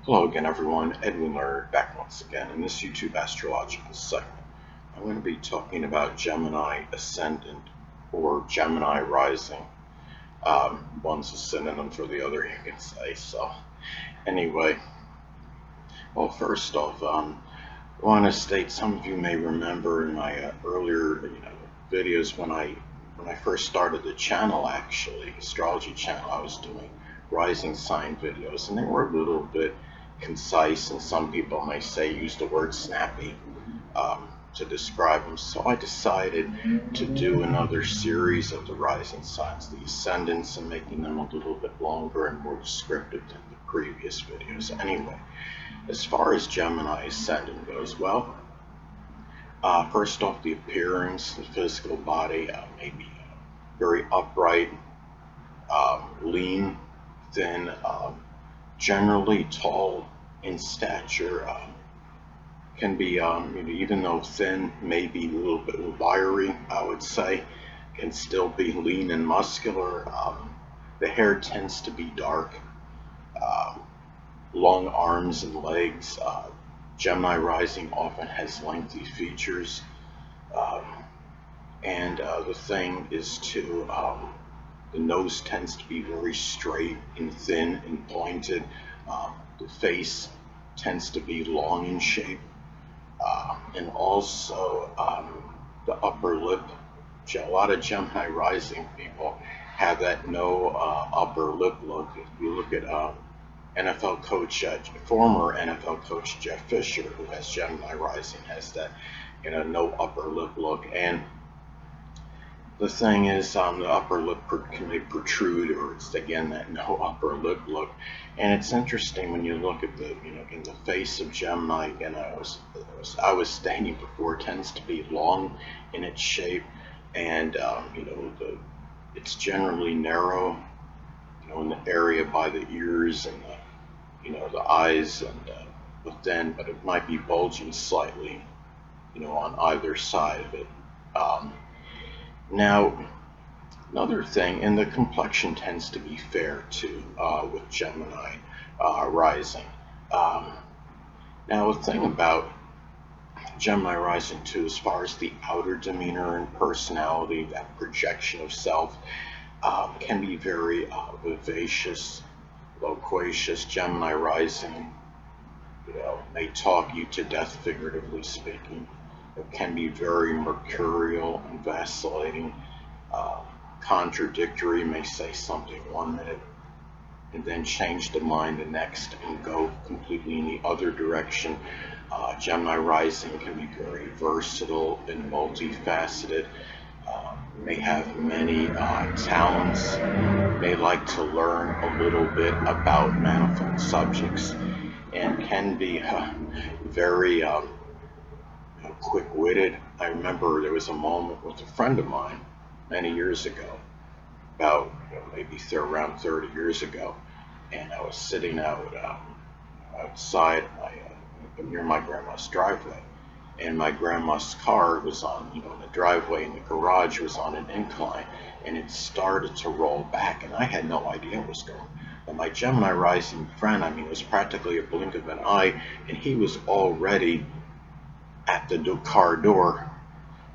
Hello again, everyone. Edwin Learnard back once again in this YouTube astrological segment. I'm going to be talking about Gemini Ascendant or Gemini Rising. One's a synonym for the other, you can say. So, anyway, well, first off, I want to state some of you may remember in my earlier, videos when I first started the channel, actually, astrology channel, I was doing rising sign videos, and they were a little bit concise, and some people may say use the word snappy to describe them. So I decided to do another series of the rising signs, the ascendants, and making them a little bit longer and more descriptive than the previous videos. Anyway, as far as Gemini Ascendant goes, well, first off, the appearance, the physical body may be very upright, lean, thin, generally tall in stature, can be, even though thin, maybe a little bit wiry, I would say, can still be lean and muscular. The hair tends to be dark, long arms and legs. Gemini rising often has lengthy features. And the thing is to, the nose tends to be very straight and thin and pointed. The face tends to be long in shape. And also the upper lip. A lot of Gemini rising people have that no upper lip look. If you look at NFL coach, former NFL coach Jeff Fisher, who has Gemini rising, has that no upper lip look. And the thing is, the upper lip can protrude, or it's again that no upper lip look. And it's interesting when you look at the, in the face of Gemini. Again, I was stating before, tends to be long in its shape, and it's generally narrow, in the area by the ears and the eyes, and but it might be bulging slightly, on either side of it. Now, another thing, and the complexion tends to be fair too, with Gemini rising. Now, the thing about Gemini rising too, as far as the outer demeanor and personality, that projection of self, can be very vivacious, loquacious. Gemini rising, may talk you to death, figuratively speaking. It can be very mercurial and vacillating, contradictory, may say something one minute and then change the mind the next and go completely in the other direction. Gemini rising can be very versatile and multifaceted, may have many talents, may like to learn a little bit about manifold subjects, and can be very quick-witted. I remember there was a moment with a friend of mine many years ago, about maybe around 30 years ago, and I was sitting outside near my grandma's driveway, and my grandma's car was on, in the driveway, and the garage was on an incline, and it started to roll back, and I had no idea what was going on. And my Gemini rising friend, it was practically a blink of an eye, and he was already at the car door,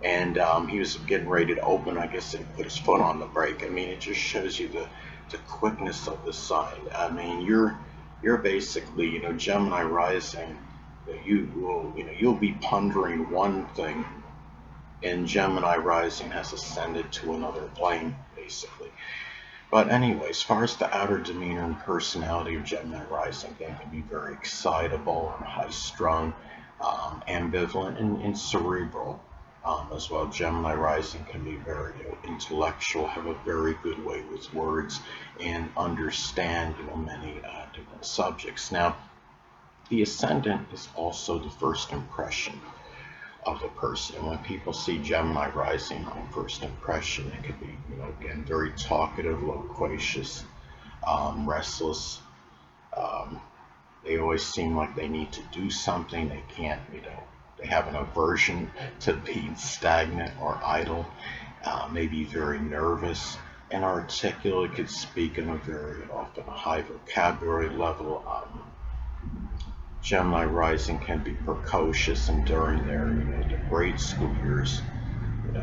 and he was getting ready to open, I guess, and put his foot on the brake. It just shows you the quickness of the sign. You're basically, Gemini rising, you'll be pondering one thing, and Gemini rising has ascended to another plane, basically. But anyway, as far as the outer demeanor and personality of Gemini rising, they can be very excitable and high-strung, ambivalent and cerebral. As well, Gemini rising can be very intellectual, have a very good way with words, and understand many different subjects. Now, the ascendant is also the first impression of the person. And when people see Gemini rising on first impression, it could be, again, very talkative, loquacious, restless. They always seem like they need to do something. They can't, they have an aversion to being stagnant or idle, maybe very nervous and articulate, could speak in a very often high vocabulary level, Gemini rising can be precocious, and during their, the grade school years,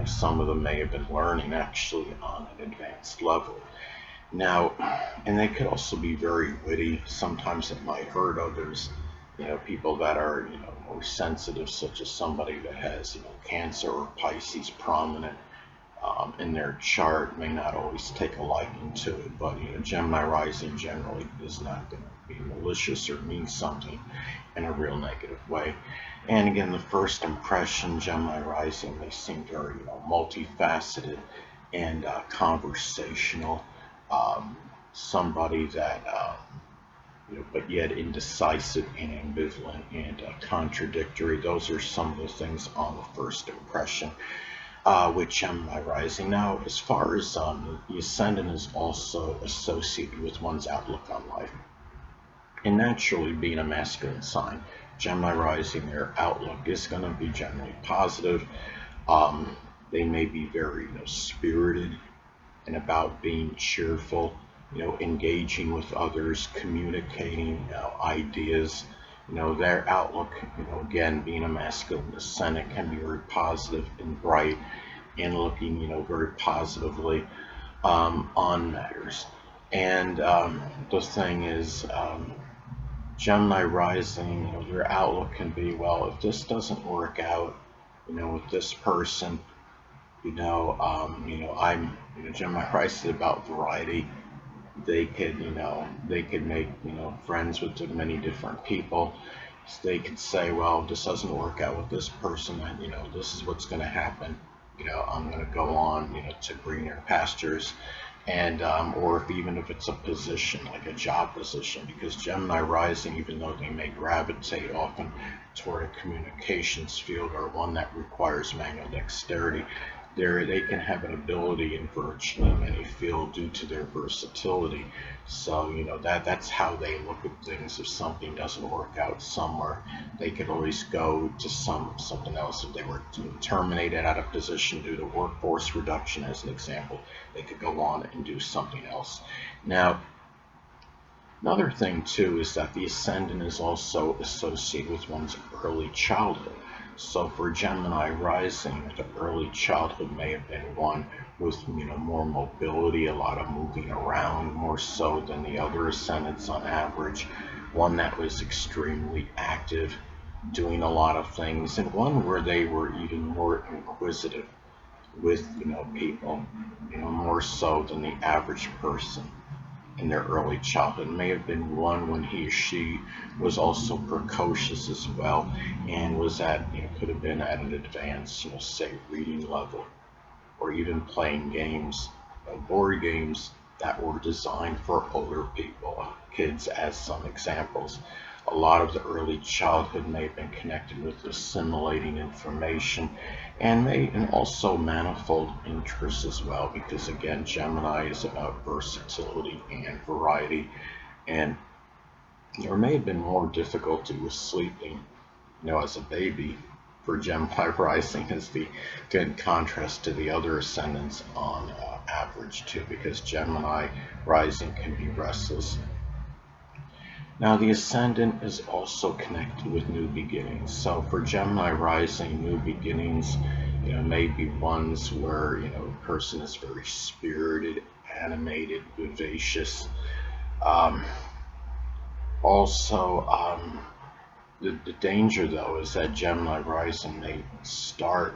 some of them may have been learning actually on an advanced level. Now, and they could also be very witty. Sometimes it might hurt others. People that are, more sensitive, such as somebody that has, Cancer or Pisces prominent in their chart, may not always take a liking to it. But, Gemini rising generally is not going to be malicious or mean something in a real negative way. And again, the first impression, Gemini rising, they seem very, multifaceted and conversational. Somebody that, but yet indecisive and ambivalent and contradictory. Those are some of the things on the first impression with Gemini rising. Now, as far as the ascendant is also associated with one's outlook on life. And naturally, being a masculine sign, Gemini rising, their outlook is going to be generally positive. They may be very, spirited and about being cheerful, engaging with others, communicating, ideas. Their outlook, again, being a masculine ascendant, can be very positive and bright and looking, very positively on matters. And the thing is, Gemini rising, their outlook can be, well, if this doesn't work out, with this person, I'm, Gemini rising is about variety. They could, they could make, friends with many different people. They could say, well, if this doesn't work out with this person, then, this is what's going to happen. I'm going to go on, to greener pastures. And, or even if it's a position, like a job position, because Gemini rising, even though they may gravitate often toward a communications field or one that requires manual dexterity, they can have an ability in virtually any field due to their versatility. So, that's how they look at things. If something doesn't work out somewhere, they could always go to something else. If they were terminated out of position due to workforce reduction, as an example, they could go on and do something else. Now, another thing too is that the ascendant is also associated with one's early childhood. So for Gemini rising, the early childhood may have been one with, more mobility, a lot of moving around, more so than the other ascendants on average. One that was extremely active, doing a lot of things, and one where they were even more inquisitive with, people, more so than the average person in their early childhood. May have been one when he or she was also precocious as well, and was at, could have been at an advanced, say reading level, or even playing games, board games that were designed for older people, kids, as some examples. A lot of the early childhood may have been connected with assimilating information, and also manifold interests as well, because again, Gemini is about versatility and variety. And there may have been more difficulty with sleeping, as a baby for Gemini rising, as the good contrast to the other ascendants on average too, because Gemini rising can be restless. Now, the ascendant is also connected with new beginnings. So for Gemini rising, new beginnings, may be ones where, a person is very spirited, animated, vivacious. Um, Also, the danger though is that Gemini rising may start,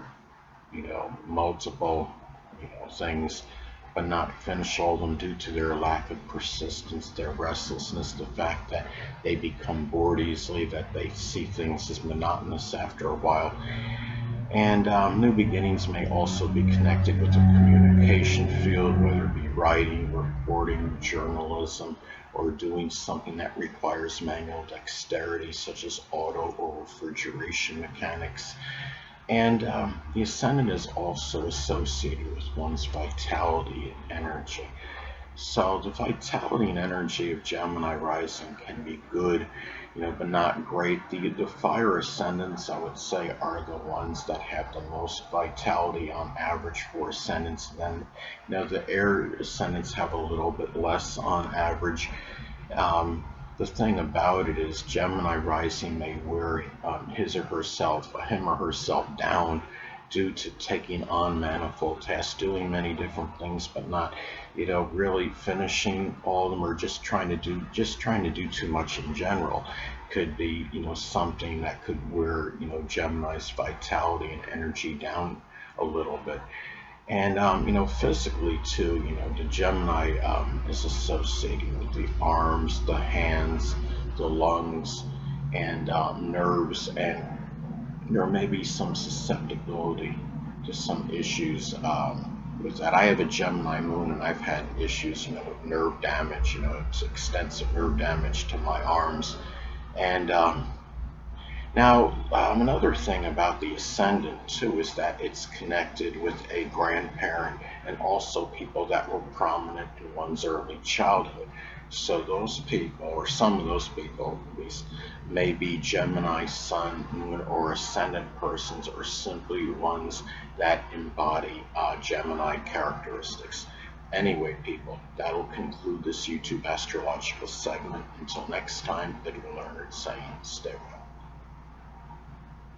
multiple, things, but not finish all of them due to their lack of persistence, their restlessness, the fact that they become bored easily, that they see things as monotonous after a while. And new beginnings may also be connected with the communication field, whether it be writing, reporting, journalism, or doing something that requires manual dexterity, such as auto or refrigeration mechanics. And the ascendant is also associated with one's vitality and energy. So the vitality and energy of Gemini rising can be good, but not great. The fire ascendants, I would say, are the ones that have the most vitality on average for ascendants. Then, the air ascendants have a little bit less on average. the thing about it is Gemini rising may wear him or herself down due to taking on manifold tasks, doing many different things, but not, really finishing all of them, or just trying to do too much in general. Could be, something that could wear, Gemini's vitality and energy down a little bit. And physically too, the Gemini is associating with the arms, the hands, the lungs, and nerves, and there may be some susceptibility to some issues with that. I have a Gemini moon, and I've had issues, with nerve damage. It's extensive nerve damage to my arms, and now, another thing about the ascendant too is that it's connected with a grandparent and also people that were prominent in one's early childhood. So those people, or some of those people at least, may be Gemini, Sun, Moon, or Ascendant persons, or simply ones that embody Gemini characteristics. Anyway, people, that'll conclude this YouTube astrological segment. Until next time, Edwin Learnard saying, stay well.